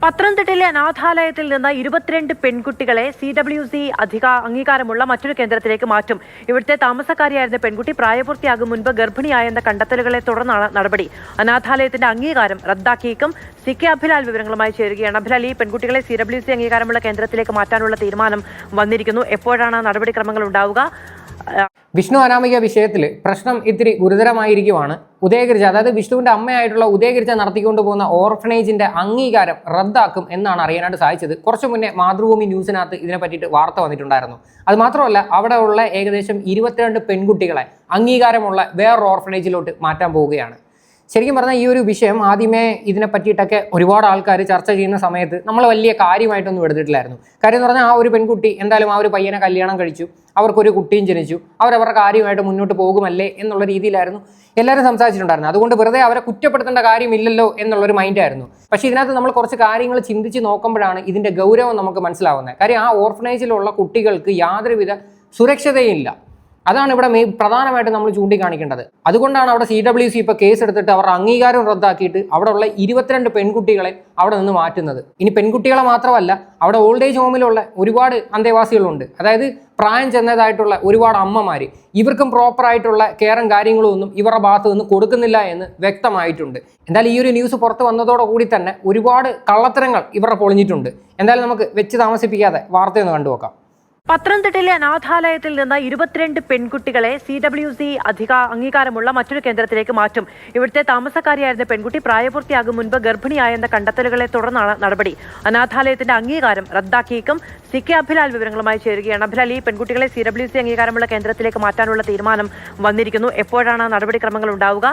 പത്തനംതിട്ടയിലെ അനാഥാലയത്തിൽ നിന്ന് 22 പെൺകുട്ടികളെ CWC അംഗീകാരമുള്ള മറ്റൊരു കേന്ദ്രത്തിലേക്ക് മാറ്റും. ഇവിടുത്തെ താമസക്കാരിയായിരുന്ന പെൺകുട്ടി പ്രായപൂർത്തിയാകും മുൻപ് ഗർഭിണിയായെന്ന കണ്ടെത്തലുകളെ തുടർന്നാണ് നടപടി. അനാഥാലയത്തിന്റെ അംഗീകാരം റദ്ദാക്കിയേക്കും. CK അഭിലാൽ വിവരങ്ങളുമായി ചേരുകയാണ്. അഭിലാൽ, ഈ പെൺകുട്ടികളെ CWC അംഗീകാരമുള്ള കേന്ദ്രത്തിലേക്ക് മാറ്റാനുള്ള തീരുമാനം വന്നിരിക്കുന്നു. എപ്പോഴാണ് നടപടിക്രമങ്ങൾ ഉണ്ടാവുക? വിഷ്ണു അനാമിക വിഷയത്തിൽ പ്രശ്നം ഇത്തിരി ഗുരുതരമായിരിക്കുവാണ്. ഉദയഗിരിജ, അതായത് വിഷ്ണുവിന്റെ അമ്മയായിട്ടുള്ള ഉദയഗിരിജ നടത്തിക്കൊണ്ടു പോകുന്ന ഓർഫനേജിന്റെ അംഗീകാരം റദ്ദാക്കും എന്നാണ് അറിയാനായിട്ട് സാധിച്ചത്. കുറച്ചു മുന്നേ മാതൃഭൂമി ന്യൂസിനകത്ത് ഇതിനെ പറ്റിയിട്ട് വാർത്ത വന്നിട്ടുണ്ടായിരുന്നു. അത് മാത്രമല്ല, അവിടെ ഉള്ള ഏകദേശം 22 പെൺകുട്ടികളെ അംഗീകാരമുള്ള വേറൊരു ഓർഫനേജിലോട്ട് മാറ്റാൻ പോവുകയാണ്. ശരിക്കും പറഞ്ഞാൽ ഈ ഒരു വിഷയം ആദ്യമേ ഇതിനെ പറ്റിയിട്ടൊക്കെ ഒരുപാട് ആൾക്കാർ ചർച്ച ചെയ്യുന്ന സമയത്ത് നമ്മൾ വലിയ കാര്യമായിട്ടൊന്നും എടുത്തിട്ടില്ലായിരുന്നു. കാര്യം എന്ന് പറഞ്ഞാൽ, ആ ഒരു പെൺകുട്ടി എന്തായാലും ആ ഒരു പയ്യനെ കല്യാണം കഴിച്ചു, അവർക്കൊരു കുട്ടിയും ജനിച്ചു, അവരവരുടെ കാര്യമായിട്ട് മുന്നോട്ട് പോകുമല്ലേ എന്നുള്ള രീതിയിലായിരുന്നു എല്ലാവരും സംസാരിച്ചിട്ടുണ്ടായിരുന്നു. അതുകൊണ്ട് വെറുതെ അവരെ കുറ്റപ്പെടുത്തേണ്ട കാര്യമില്ലല്ലോ എന്നുള്ളൊരു മൈൻഡായിരുന്നു. പക്ഷേ ഇതിനകത്ത് നമ്മൾ കുറച്ച് കാര്യങ്ങൾ ചിന്തിച്ച് നോക്കുമ്പോഴാണ് ഇതിൻ്റെ ഗൗരവം നമുക്ക് മനസ്സിലാവുന്നത്. കാര്യം ആ ഓർഫനേജിലുള്ള കുട്ടികൾക്ക് യാതൊരുവിധ സുരക്ഷതയും ഇല്ല. അതാണ് ഇവിടെ പ്രധാനമായിട്ട് നമ്മൾ ചൂണ്ടിക്കാണിക്കേണ്ടത്. അതുകൊണ്ടാണ് അവിടെ CWC ഇപ്പോൾ കേസ് എടുത്തിട്ട് അവരുടെ അംഗീകാരം റദ്ദാക്കിയിട്ട് അവിടെ ഉള്ള 22 പെൺകുട്ടികളെ അവിടെ നിന്ന് മാറ്റുന്നത്. ഇനി പെൺകുട്ടികളെ മാത്രമല്ല, അവിടെ ഓൾഡ് ഏജ് ഹോമിലുള്ള ഒരുപാട് അന്തേവാസികളുണ്ട്. അതായത് പ്രായം ചെന്നതായിട്ടുള്ള ഒരുപാട് അമ്മമാർ, ഇവർക്കും പ്രോപ്പറായിട്ടുള്ള കെയറും കാര്യങ്ങളും ഒന്നും ഇവരുടെ ഭാഗത്ത് നിന്ന് കൊടുക്കുന്നില്ല എന്ന് വ്യക്തമായിട്ടുണ്ട്. എന്തായാലും ഈ ഒരു ന്യൂസ് പുറത്ത് വന്നതോടുകൂടി തന്നെ ഒരുപാട് കള്ളത്തരങ്ങൾ ഇവരുടെ പൊളിഞ്ഞിട്ടുണ്ട്. എന്തായാലും നമുക്ക് വെച്ച് താമസിപ്പിക്കാതെ വാർത്തയൊന്ന് കണ്ടുനോക്കാം. പത്തനംതിട്ടയിലെ അനാഥാലയത്തിൽ നിന്ന് 22 പെൺകുട്ടികളെ CWC അംഗീകാരമുള്ള മറ്റൊരു കേന്ദ്രത്തിലേക്ക് മാറ്റും. ഇവിടുത്തെ താമസക്കാരിയായിരുന്ന പെൺകുട്ടി പ്രായപൂർത്തിയാകും മുൻപ് ഗർഭിണിയായെന്ന കണ്ടെത്തലുകളെ തുടർന്നാണ് നടപടി. അനാഥാലയത്തിന്റെ അംഗീകാരം റദ്ദാക്കിയേക്കും. CK അഭിലാൽ വിവരങ്ങളുമായി ചേരുകയാണ്. അഭിലാൽ, ഈ പെൺകുട്ടികളെ CWC അംഗീകാരമുള്ള കേന്ദ്രത്തിലേക്ക് മാറ്റാനുള്ള തീരുമാനം വന്നിരിക്കുന്നു. എപ്പോഴാണ് നടപടിക്രമങ്ങൾ ഉണ്ടാവുക?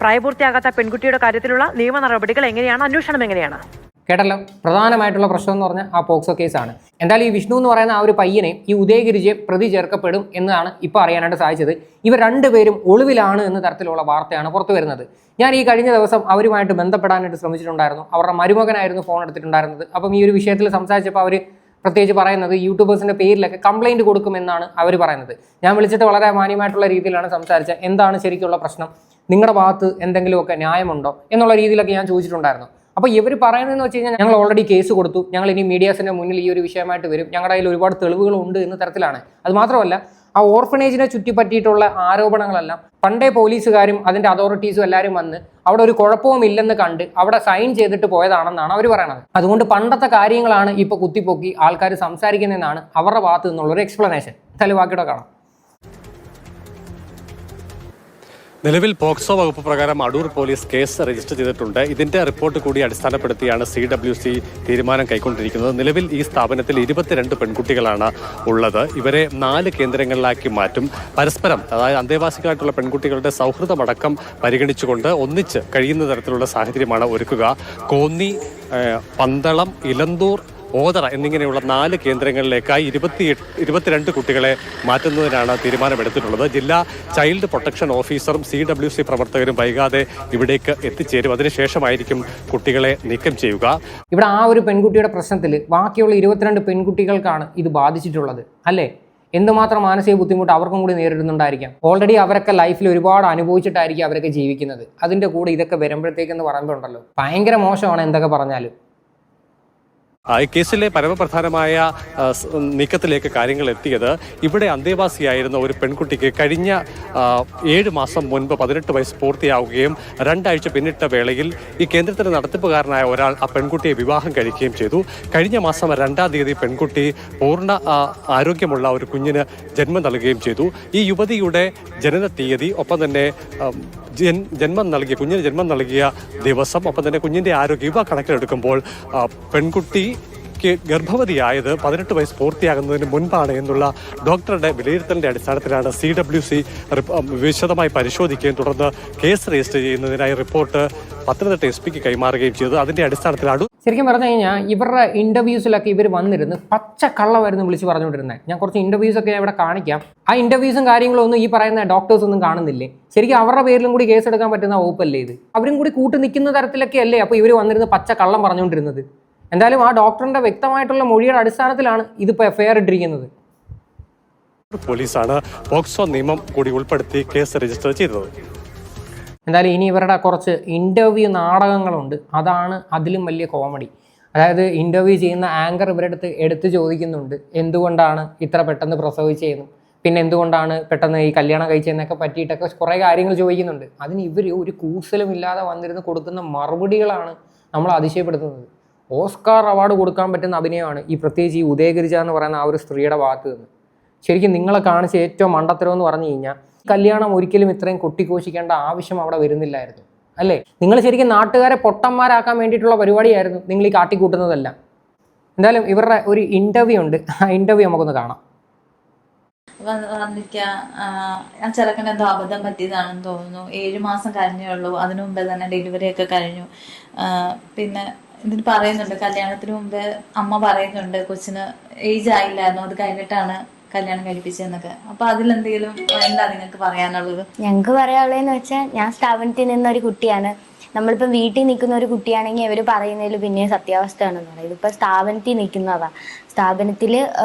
പ്രായപൂർത്തിയാകാത്ത പെൺകുട്ടിയുടെ കാര്യത്തിലുള്ള നിയമ നടപടികൾ എങ്ങനെയാണ്? അന്വേഷണം എങ്ങനെയാണ്? കേട്ടല്ലോ, പ്രധാനമായിട്ടുള്ള പ്രശ്നം എന്ന് പറഞ്ഞാൽ ആ പോക്സോ കേസാണ്. എന്തായാലും ഈ വിഷ്ണു എന്ന് പറയുന്ന ആ ഒരു പയ്യനെ ഈ ഉദയഗിരിജയെ പ്രതി ചേർക്കപ്പെടും എന്നാണ് ഇപ്പോൾ അറിയാനായിട്ട് സാധിച്ചത്. ഇവർ രണ്ടുപേരും ഒളിവിലാണ് എന്ന തരത്തിലുള്ള വാർത്തയാണ് പുറത്തു വരുന്നത്. ഞാൻ ഈ കഴിഞ്ഞ ദിവസം അവരുമായിട്ട് ബന്ധപ്പെടാനായിട്ട് ശ്രമിച്ചിട്ടുണ്ടായിരുന്നു. അവരുടെ മരുമകനായിരുന്നു ഫോൺ എടുത്തിട്ടുണ്ടായിരുന്നത്. അപ്പം ഈ ഒരു വിഷയത്തിൽ സംസാരിച്ചപ്പോൾ അവർ പ്രത്യേകിച്ച് പറയുന്നത് യൂട്യൂബേഴ്സിൻ്റെ പേരിലൊക്കെ കംപ്ലൈൻറ്റ് കൊടുക്കുമെന്നാണ് അവർ പറയുന്നത്. ഞാൻ വിളിച്ചിട്ട് വളരെ മാന്യമായിട്ടുള്ള രീതിയിലാണ് സംസാരിച്ചത്. എന്താണ് ശരിക്കുള്ള പ്രശ്നം, നിങ്ങളുടെ ഭാഗത്ത് എന്തെങ്കിലുമൊക്കെ ന്യായമുണ്ടോ എന്നുള്ള രീതിയിലൊക്കെ ഞാൻ ചോദിച്ചിട്ടുണ്ടായിരുന്നു. അപ്പോൾ ഇവർ പറയുന്നതെന്ന് വെച്ച് കഴിഞ്ഞാൽ, ഞങ്ങൾ ഓൾറെഡി കേസ് കൊടുത്തു, ഞങ്ങൾ ഇനി മീഡിയാസിൻ്റെ മുന്നിൽ ഈ ഒരു വിഷയമായിട്ട് വരും, ഞങ്ങളുടെ കയ്യിൽ ഒരുപാട് തെളിവുകളുണ്ട് എന്ന തരത്തിലാണ്. അത് മാത്രമല്ല, ആ ഓർഫനേജിനെ ചുറ്റിപ്പറ്റിയിട്ടുള്ള ആരോപണങ്ങളെല്ലാം പണ്ടേ പോലീസുകാരും അതിൻ്റെ അതോറിറ്റീസും എല്ലാവരും വന്ന് അവിടെ ഒരു കുഴപ്പവും ഇല്ലെന്ന് കണ്ട് അവിടെ സൈൻ ചെയ്തിട്ട് പോയതാണെന്നാണ് അവർ പറയുന്നത്. അതുകൊണ്ട് പണ്ടത്തെ കാര്യങ്ങളാണ് ഇപ്പോൾ കുത്തിപ്പൊക്കി ആൾക്കാർ സംസാരിക്കുന്നതെന്നാണ് അവരുടെ ഭാഗത്തു നിന്നുള്ളൊരു എക്സ്പ്ലനേഷൻ. ബാക്കിയുടെ കാണാം. നിലവിൽ പോക്സോ വകുപ്പ് പ്രകാരം അടൂർ പോലീസ് കേസ് രജിസ്റ്റർ ചെയ്തിട്ടുണ്ട്. ഇതിന്റെ റിപ്പോർട്ട് കൂടി അടിസ്ഥാനപ്പെടുത്തിയാണ് CWC തീരുമാനം കൈക്കൊണ്ടിരിക്കുന്നത്. നിലവിൽ ഈ സ്ഥാപനത്തിൽ 22 പെൺകുട്ടികളാണ് ഉള്ളത്. ഇവരെ 4 കേന്ദ്രങ്ങളിലാക്കി മാറ്റും. പരസ്പരം, അതായത് അന്തേവാസികളായിട്ടുള്ള പെൺകുട്ടികളുടെ സൗഹൃദമടക്കം പരിഗണിച്ചുകൊണ്ട് ഒന്നിച്ച് കഴിയുന്ന തരത്തിലുള്ള സാഹചര്യമാണ് ഒരുക്കുക. കോന്നി, പന്തളം, ഇലന്തൂർ, ഓതറ എന്നിങ്ങനെയുള്ള 4 കേന്ദ്രങ്ങളിലേക്കായി 22 കുട്ടികളെ മാറ്റുന്നതിനാണ് തീരുമാനമെടുത്തിട്ടുള്ളത്. ജില്ലാ ചൈൽഡ് പ്രൊട്ടക്ഷൻ ഓഫീസറും CWC പ്രവർത്തകരും വൈകാതെ ഇവിടേക്ക് എത്തിച്ചേരും. അതിനുശേഷമായിരിക്കും കുട്ടികളെ നീക്കം ചെയ്യുക. ഇവിടെ ആ ഒരു പെൺകുട്ടിയുടെ പ്രശ്നത്തിൽ ബാക്കിയുള്ള 22 പെൺകുട്ടികൾക്കാണ് ഇത് ബാധിച്ചിട്ടുള്ളത് അല്ലേ? എന്തുമാത്രം മാനസിക ബുദ്ധിമുട്ട് അവർക്കും കൂടി നേരിടുന്നുണ്ടായിരിക്കാം. ഓൾറെഡി അവരൊക്കെ ലൈഫിൽ ഒരുപാട് അനുഭവിച്ചിട്ടായിരിക്കും അവരൊക്കെ ജീവിക്കുന്നത്. അതിൻ്റെ കൂടെ ഇതൊക്കെ വരുമ്പോഴത്തേക്കെന്ന് പറയുമ്പോൾ ഉണ്ടല്ലോ, ഭയങ്കര മോശമാണ് എന്തൊക്കെ പറഞ്ഞാലും. ഈ കേസിലെ പരമപ്രധാനമായ നീക്കത്തിലേക്ക് കാര്യങ്ങൾ എത്തിയത്, ഇവിടെ അന്തേവാസിയായിരുന്ന ഒരു പെൺകുട്ടിക്ക് കഴിഞ്ഞ 7 മാസം മുൻപ് 18 വയസ്സ് പൂർത്തിയാവുകയും 2 ആഴ്ച പിന്നിട്ട വേളയിൽ ഈ കേന്ദ്രത്തിന്റെ നടത്തിപ്പുകാരനായ ഒരാൾ ആ പെൺകുട്ടിയെ വിവാഹം കഴിക്കുകയും ചെയ്തു. കഴിഞ്ഞ മാസം 2-ാം തീയതി പെൺകുട്ടി പൂർണ്ണ ആരോഗ്യമുള്ള ഒരു കുഞ്ഞിന് ജന്മം നൽകുകയും ചെയ്തു. ഈ യുവതിയുടെ ജനന തീയതി, ഒപ്പം തന്നെ കുഞ്ഞിന് ജന്മം നൽകിയ ദിവസം, ഒപ്പം തന്നെ കുഞ്ഞിന്റെ ആരോഗ്യം, ഇവ കണക്കിലെടുക്കുമ്പോൾ പെൺകുട്ടി ഗർഭവതിയായത് 18 വയസ്സ് പൂർത്തിയാകുന്നതിന് മുൻപാണ് എന്നുള്ള ഡോക്ടറുടെ വിലയിരുത്തലിന്റെ അടിസ്ഥാനത്തിലാണ് CWC വിശദമായി പരിശോധിക്കുകയും തുടർന്ന് കേസ് രജിസ്റ്റർ ചെയ്യുന്നതിനായി റിപ്പോർട്ട് പത്തനംതിട്ട SP കൈമാറുകയും ചെയ്തത്. അതിന്റെ അടിസ്ഥാനത്തിലാണ്. ശരിക്കും പറഞ്ഞു കഴിഞ്ഞാൽ ഇവരുടെ ഇന്റർവ്യൂസിലൊക്കെ ഇവർ വന്നിരുന്ന് പച്ച കള്ളമായിരുന്നു വിളിച്ച് പറഞ്ഞുകൊണ്ടിരുന്നത്. ഞാൻ കുറച്ച് ഇന്റർവ്യൂസൊക്കെ ഇവിടെ കാണിക്കാം. ആ ഇന്റർവ്യൂസും കാര്യങ്ങളും ഒന്നും ഈ പറയുന്ന ഡോക്ടേഴ്സ് ഒന്നും കാണുന്നില്ലേ? ശരിക്കും അവരുടെ പേരിലും കൂടി കേസ് എടുക്കാൻ പറ്റുന്ന വകുപ്പല്ലേ ഇത്? അവരും കൂടി കൂട്ടി നിൽക്കുന്ന തരത്തിലൊക്കെ അല്ലേ അപ്പോൾ ഇവർ വന്നിരുന്ന് പച്ച കള്ളം പറഞ്ഞുകൊണ്ടിരുന്നത്? എന്തായാലും ആ ഡോക്ടറിന്റെ വ്യക്തമായിട്ടുള്ള മൊഴിയുടെ അടിസ്ഥാനത്തിലാണ് ഇതിപ്പോൾ FIR ഇട്ടിരിക്കുന്നത്. പോലീസാണ് പോക്സോ നിയമം കൂടി ഉൾപ്പെടുത്തി കേസ് രജിസ്റ്റർ ചെയ്തത്. എന്തായാലും ഇനി ഇവരുടെ കുറച്ച് ഇൻ്റർവ്യൂ നാടകങ്ങളുണ്ട്, അതാണ് അതിലും വലിയ കോമഡി. അതായത് ഇൻ്റർവ്യൂ ചെയ്യുന്ന ആങ്കർ ഇവരുടെ എടുത്ത് ചോദിക്കുന്നുണ്ട് എന്തുകൊണ്ടാണ് ഇത്ര പെട്ടെന്ന് പ്രസവിച്ചതെന്നും പിന്നെ എന്തുകൊണ്ടാണ് പെട്ടെന്ന് ഈ കല്യാണം കഴിച്ചതെന്നൊക്കെ പറ്റിയിട്ടൊക്കെ കുറേ കാര്യങ്ങൾ ചോദിക്കുന്നുണ്ട്. അതിന് ഇവർ ഒരു കൂസലും ഇല്ലാതെ വന്നിരുന്ന് കൊടുക്കുന്ന മറുപടികളാണ് നമ്മൾ അതിശയപ്പെടുത്തുന്നത്. ഓസ്കാർ അവാർഡ് കൊടുക്കാൻ പറ്റുന്ന അഭിനയമാണ് ഈ പ്രത്യേകിച്ച് ഈ ഉദയഗിരിജ എന്ന് പറയുന്ന ആ ഒരു സ്ത്രീയുടെ ഭാഗത്ത് നിന്ന്. ശരിക്കും നിങ്ങളെ കാണിച്ച ഏറ്റവും മണ്ടത്തരം എന്ന് പറഞ്ഞു കഴിഞ്ഞാൽ കല്യാണം ഒരിക്കലും ഇത്രയും കൊട്ടിഘോഷിക്കേണ്ട ആവശ്യം അവിടെ വരുന്നില്ലായിരുന്നു, അല്ലേ? നിങ്ങൾ ശരിക്കും നാട്ടുകാരെ പൊട്ടന്മാരാക്കാൻ വേണ്ടിയിട്ടുള്ള പരിപാടിയായിരുന്നു നിങ്ങൾ ഈ കാട്ടിക്കൂട്ടുന്നതെല്ലാം. എന്തായാലും ഇവരുടെ ഒരു ഇൻ്റർവ്യൂ ഉണ്ട്, ആ ഇൻ്റർവ്യൂ നമുക്കൊന്ന് കാണാം. ആ ചെറുക്കന് എന്തോ അബദ്ധം പറ്റിയതാണെന്ന് തോന്നുന്നു. 7 മാസം കഴിഞ്ഞേ ഉള്ളൂ, അതിനു മുമ്പേ തന്നെ ഡെലിവറി ഒക്കെ കഴിഞ്ഞു. പിന്നെ ഇതിന് പറയുന്നുണ്ട്, കല്യാണത്തിന് മുമ്പേ അമ്മ പറയുന്നുണ്ട് കൊച്ചിന് ഏജ് ആയില്ലായിരുന്നു, അത് കഴിഞ്ഞിട്ടാണ് കല്യാണം കഴിപ്പിച്ചതെന്നൊക്കെ. അപ്പൊ അതിലെന്തെങ്കിലും എന്താ നിങ്ങൾക്ക് പറയാനുള്ളത്? ഞങ്ങൾക്ക് പറയാനുള്ളതെന്ന് വെച്ചാൽ, ഞാൻ സ്ഥാപനത്തിൽ നിന്നൊരു കുട്ടിയാണ്. നമ്മളിപ്പം വീട്ടിൽ നിൽക്കുന്ന ഒരു കുട്ടിയാണെങ്കിൽ അവർ പറയുന്നതിൽ പിന്നെ സത്യാവസ്ഥയാണെന്ന് പറയും. ഇതിപ്പോൾ സ്ഥാപനത്തിൽ നിൽക്കുന്നതാ, സ്ഥാപനത്തിൽ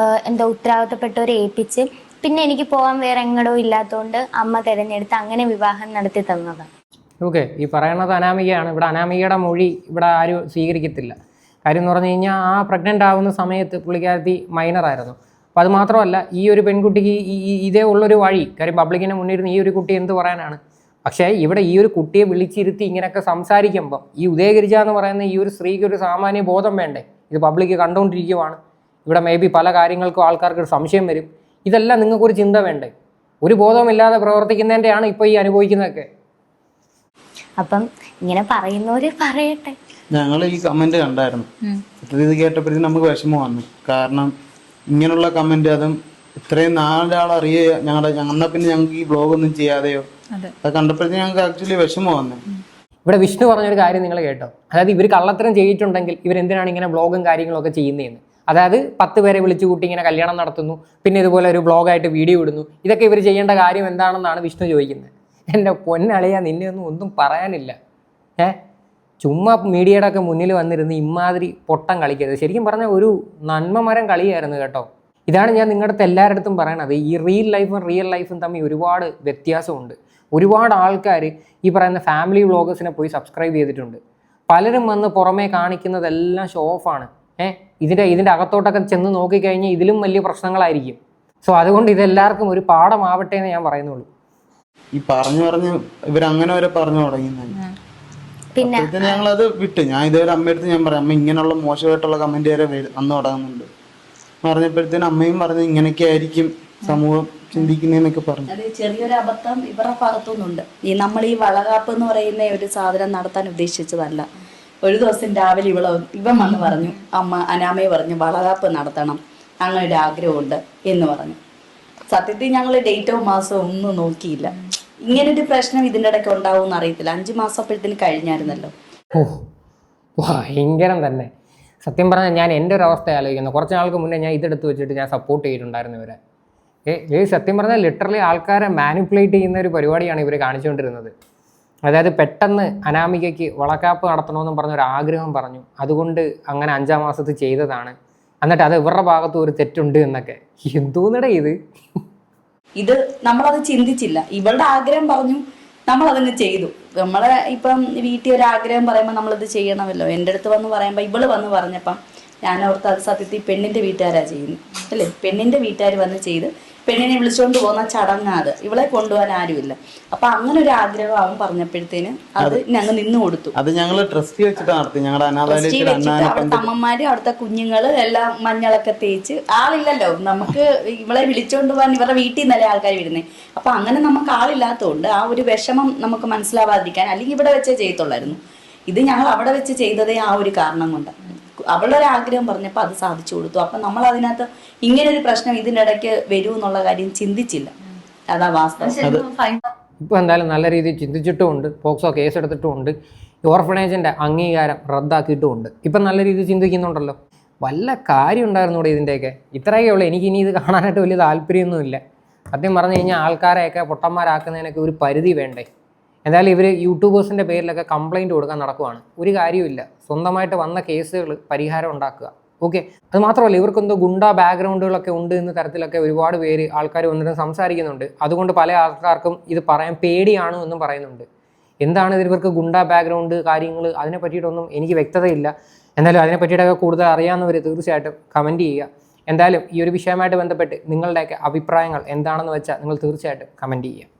എന്താ ഉത്തരവാദിത്തപ്പെട്ടവരെ ഏൽപ്പിച്ച് പിന്നെ എനിക്ക് പോകാൻ വേറെ എങ്ങടോ ഇല്ലാത്തതുകൊണ്ട് അമ്മ തിരഞ്ഞെടുത്ത് അങ്ങനെ വിവാഹം നടത്തി തന്നതാണ്. ഓക്കെ, ഈ പറയണത് അനാമികയാണ്. ഇവിടെ അനാമികയുടെ മൊഴി ഇവിടെ ആരും സ്വീകരിക്കത്തില്ല. കാര്യം എന്ന് പറഞ്ഞു കഴിഞ്ഞാൽ ആ പ്രഗ്നൻ്റ് ആവുന്ന സമയത്ത് പുള്ളിക്കാരത്തി മൈനറായിരുന്നു. അപ്പോൾ അത് മാത്രമല്ല, ഈ ഒരു പെൺകുട്ടിക്ക് ഇതേ ഉള്ളൊരു വഴി, കാര്യം പബ്ലിക്കിൻ്റെ മുന്നിരുന്ന് ഈ ഒരു കുട്ടി എന്ത് പറയാനാണ്. പക്ഷേ ഇവിടെ ഈ ഒരു കുട്ടിയെ വിളിച്ചിരുത്തി ഇങ്ങനെയൊക്കെ സംസാരിക്കുമ്പം ഈ ഉദയഗിരിജ എന്ന് പറയുന്ന ഈ ഒരു സ്ത്രീക്ക് ഒരു സാമാന്യ ബോധം വേണ്ടേ? ഇത് പബ്ലിക്ക് കണ്ടുകൊണ്ടിരിക്കുവാണ്, ഇവിടെ മേ ബി പല കാര്യങ്ങൾക്കും ആൾക്കാർക്ക് ഒരു സംശയം വരും. ഇതെല്ലാം നിങ്ങൾക്കൊരു ചിന്ത വേണ്ടേ? ഒരു ബോധമില്ലാതെ പ്രവർത്തിക്കുന്നതിൻ്റെയാണ് ഇപ്പോൾ ഈ അനുഭവിക്കുന്നതൊക്കെ. അപ്പം ഇങ്ങനെ പറയുന്നവര് പറയട്ടെ. ഞങ്ങൾ ഈ കമന്റ് കണ്ടായിരുന്നു, ഇത് കേട്ടപ്പോഴത്തേക്കും നമുക്ക് വിഷമം വന്നു. കാരണം ഇങ്ങനെയുള്ള കമന്റ് അതും ഇത്രയും നാലാൾ അറിയുക എന്നാൽ പിന്നെ ഞങ്ങൾക്ക് ഈ ബ്ലോഗ് ഒന്നും ചെയ്യാതെയോ, അത് കണ്ടപ്പോഴത്തേക്കും ഞങ്ങൾക്ക് ആക്ച്വലി വിഷമം വന്നു. ഇവിടെ വിഷ്ണു പറഞ്ഞൊരു കാര്യം നിങ്ങൾ കേട്ടോ, അതായത് ഇവർ കള്ളത്തരം ചെയ്തിട്ടുണ്ടെങ്കിൽ ഇവരെന്തിനാണ് ഇങ്ങനെ ബ്ലോഗും കാര്യങ്ങളൊക്കെ ചെയ്യുന്നതെന്ന്. അതായത് 10 പേരെ വിളിച്ചു കൂട്ടി ഇങ്ങനെ കല്യാണം നടത്തുന്നു, പിന്നെ ഇതുപോലെ ഒരു ബ്ലോഗായിട്ട് വീഡിയോ ഇടുന്നു, ഇതൊക്കെ ഇവർ ചെയ്യേണ്ട കാര്യം എന്താണെന്നാണ് വിഷ്ണു ചോദിക്കുന്നത്. എൻ്റെ പൊന്നളിയാ, നിന്നെ ഒന്നും പറയാനില്ല. ചുമ്മാ മീഡിയയുടെ ഒക്കെ മുന്നിൽ വന്നിരുന്ന് ഇമാതിരി പൊട്ടം കളിക്കരുത്. ശരിക്കും പറഞ്ഞാൽ ഒരു നന്മമരം കളിയായിരുന്നു കേട്ടോ. ഇതാണ് ഞാൻ നിങ്ങളുടെ അടുത്ത് എല്ലാവരുടെ പറയണത്, ഈ റിയൽ ലൈഫും തമ്മിൽ ഒരുപാട് വ്യത്യാസമുണ്ട്. ഒരുപാട് ആൾക്കാർ ഈ പറയുന്ന ഫാമിലി വ്ളോഗേഴ്സിനെ പോയി സബ്സ്ക്രൈബ് ചെയ്തിട്ടുണ്ട്. പലരും വന്ന് പുറമേ കാണിക്കുന്നതെല്ലാം ഷോ ഓഫാണ്. ഇതിൻ്റെ അകത്തോട്ടൊക്കെ ചെന്ന് നോക്കിക്കഴിഞ്ഞാൽ ഇതിലും വലിയ പ്രശ്നങ്ങളായിരിക്കും. സോ അതുകൊണ്ട് ഇതെല്ലാവർക്കും ഒരു പാഠമാവട്ടെ എന്ന് ഞാൻ പറയുന്നുള്ളൂ. ഈ പറഞ്ഞ് ഇവരങ്ങനെ വരെ പറഞ്ഞു തുടങ്ങുന്നത്. പിന്നെ ഞങ്ങളത് വിട്ടു. ഞാൻ ഇതുവരെ അമ്മയടുത്ത് ഞാൻ പറയാം, അമ്മ ഇങ്ങനെയുള്ള മോശമായിട്ടുള്ള കമന്റ് വരെ വന്നു തുടങ്ങുന്നുണ്ട് പറഞ്ഞപ്പോഴത്തേനും അമ്മയും പറഞ്ഞു ഇങ്ങനെയൊക്കെ ആയിരിക്കും സമൂഹം ചിന്തിക്കുന്നതെന്നൊക്കെ പറഞ്ഞു. അത് ചെറിയൊരു അബദ്ധം ഇവരുടെ ഭാഗത്തുനിന്നുണ്ട്. നമ്മൾ ഈ വളകാപ്പ് എന്ന് പറയുന്ന ഒരു സാധനം നടത്താൻ ഉദ്ദേശിച്ചതല്ല. ഒരു ദിവസം രാവിലെ ഇവൻ വന്ന് പറഞ്ഞു, അമ്മ അനാമയെ പറഞ്ഞു വളകാപ്പ് നടത്തണം, അങ്ങനെ ഒരു ആഗ്രഹമുണ്ട് എന്ന് പറഞ്ഞു. സത്യത്തിൽ ഞങ്ങൾ ഡേറ്റോ മാസമോ ഒന്നും നോക്കിയില്ല. ഇങ്ങനൊരു പ്രശ്നം ഇതിൻ്റെ ഇടയ്ക്ക് ഉണ്ടാവും എന്ന് അറിയത്തില്ല. 5 മാസം അപ്പോഴത്തേന് കഴിഞ്ഞായിരുന്നല്ലോ. ഭയങ്കരം തന്നെ. സത്യം പറഞ്ഞാൽ ഞാൻ എൻ്റെ ഒരു അവസ്ഥ ആലോചിക്കുന്നു. കുറച്ച് നാൾക്ക് മുന്നേ ഞാൻ ഇതെടുത്ത് വെച്ചിട്ട് ഞാൻ സപ്പോർട്ട് ചെയ്തിട്ടുണ്ടായിരുന്നു ഇവരെ. സത്യം പറഞ്ഞാൽ ലിറ്ററലി ആൾക്കാരെ മാനിപ്പുലേറ്റ് ചെയ്യുന്ന ഒരു പരിപാടിയാണ് ഇവർ കാണിച്ചുകൊണ്ടിരുന്നത്. അതായത് പെട്ടെന്ന് അനാമികയ്ക്ക് വളക്കാപ്പ് നടത്തണമെന്നും പറഞ്ഞൊരു ആഗ്രഹം പറഞ്ഞു, അതുകൊണ്ട് അങ്ങനെ 5-ാം മാസത്തിൽ ചെയ്തതാണ്, എന്നിട്ട് അത് ഇവരുടെ ഭാഗത്ത് ഒരു തെറ്റുണ്ട് എന്നൊക്കെ. എന്തോന്നിടെ ഇത് നമ്മളത് ചിന്തിച്ചില്ല. ഇവളുടെ ആഗ്രഹം പറഞ്ഞു, നമ്മളതങ്ങ് ചെയ്തു. നമ്മളെ ഇപ്പം വീട്ടിൽ ഒരു ആഗ്രഹം പറയുമ്പോൾ നമ്മളത് ചെയ്യണമല്ലോ. എൻ്റെ അടുത്ത് വന്ന് പറയുമ്പോൾ ഇവള് വന്ന് പറഞ്ഞപ്പം ഞാൻ ഓർത്ത് അത് സത്യത്തിൽ പെണ്ണിൻ്റെ വീട്ടുകാരാ ചെയ്യുന്നത് അല്ലേ. പെണ്ണിൻ്റെ വീട്ടുകാർ വന്ന് ചെയ്ത് പെണ്ണിനെ വിളിച്ചുകൊണ്ട് പോകുന്ന ചടങ്ങാത്, ഇവളെ കൊണ്ടുപോകാൻ ആരുമില്ല. അപ്പൊ അങ്ങനെ ഒരു ആഗ്രഹം അവൻ പറഞ്ഞപ്പോഴത്തേന് അത് ഞങ്ങൾ നിന്ന് കൊടുത്തു. അത് ഞങ്ങൾ ട്രസ്റ്റി വെച്ചിട്ട് നടത്തി. ഞങ്ങളുടെ അവിടുത്തെ അമ്മമാര് അവിടുത്തെ കുഞ്ഞുങ്ങള് എല്ലാം മഞ്ഞളൊക്കെ തേച്ച്, ആളില്ലല്ലോ നമുക്ക് ഇവളെ വിളിച്ചോണ്ട് പോകാൻ ഇവരുടെ വീട്ടിൽ നിന്നല്ലേ ആൾക്കാർ വരുന്നേ. അപ്പൊ അങ്ങനെ നമുക്ക് ആളില്ലാത്തതുകൊണ്ട് ആ ഒരു വിഷമം നമുക്ക് മനസ്സിലാവാതിരിക്കാൻ, അല്ലെങ്കിൽ ഇവിടെ വെച്ചേ ചെയ്യത്തുള്ളായിരുന്നു. ഇത് ഞങ്ങൾ അവിടെ വെച്ച് ചെയ്തതേ ആ ഒരു കാരണം കൊണ്ട്. അവളുടെ ഒരു ആഗ്രഹം പറഞ്ഞപ്പോൾ അത് സാധിച്ചു കൊടുത്തു. അപ്പം നമ്മൾ അതിനകത്ത് ഇങ്ങനൊരു പ്രശ്നം ഇതിൻ്റെ ഇടയ്ക്ക് വരൂ എന്നുള്ള കാര്യം ചിന്തിച്ചില്ല. അതാ വാസ്തവം. ഇപ്പോൾ എന്തായാലും നല്ല രീതിയിൽ ചിന്തിച്ചിട്ടുമുണ്ട്, പോക്സോ കേസ് എടുത്തിട്ടുമുണ്ട്, ഓർഫണേജിൻ്റെ അംഗീകാരം റദ്ദാക്കിയിട്ടുമുണ്ട്. ഇപ്പം നല്ല രീതിയിൽ ചിന്തിക്കുന്നുണ്ടല്ലോ. വല്ല കാര്യം ഉണ്ടായിരുന്നു ഇവിടെ ഇതിൻ്റെയൊക്കെ. ഇത്രയൊക്കെ ഉള്ളൂ. എനിക്കിനി ഇത് കാണാനായിട്ട് വലിയ താല്പര്യമൊന്നുമില്ല. സത്യം പറഞ്ഞു കഴിഞ്ഞാൽ ആൾക്കാരെയൊക്കെ പൊട്ടന്മാരാക്കുന്നതിനൊക്കെ ഒരു പരിധി വേണ്ടേ. എന്തായാലും ഇവർ യൂട്യൂബേഴ്സിൻ്റെ പേരിലൊക്കെ കംപ്ലയിൻറ്റ് കൊടുക്കാൻ നടക്കുവാണ്. ഒരു കാര്യമില്ല, സ്വന്തമായിട്ട് വന്ന കേസുകൾ പരിഹാരം ഉണ്ടാക്കുക. ഓക്കെ, അത് മാത്രമല്ല ഇവർക്കെന്തോ ഗുണ്ടാ ബാക്ക്ഗ്രൗണ്ടുകളൊക്കെ ഉണ്ട് എന്ന തരത്തിലൊക്കെ ഒരുപാട് പേര് ആൾക്കാർ വന്നിട്ട് സംസാരിക്കുന്നുണ്ട്. അതുകൊണ്ട് പല ആൾക്കാർക്കും ഇത് പറയാൻ പേടിയാണ് എന്നും പറയുന്നുണ്ട്. എന്താണ് ഇവർക്ക് ഗുണ്ട ബാക്ക്ഗ്രൗണ്ട് കാര്യങ്ങൾ അതിനെ പറ്റിയിട്ടൊന്നും എനിക്ക് വ്യക്തതയില്ല. എന്തായാലും അതിനെ പറ്റിയിട്ടൊക്കെ കൂടുതൽ അറിയാവുന്നവർ തീർച്ചയായിട്ടും കമൻറ്റ് ചെയ്യുക. എന്തായാലും ഈ ഒരു വിഷയമായിട്ട് ബന്ധപ്പെട്ട് നിങ്ങളുടെയൊക്കെ അഭിപ്രായങ്ങൾ എന്താണെന്ന് വെച്ചാൽ നിങ്ങൾ തീർച്ചയായിട്ടും കമൻറ്റ് ചെയ്യുക.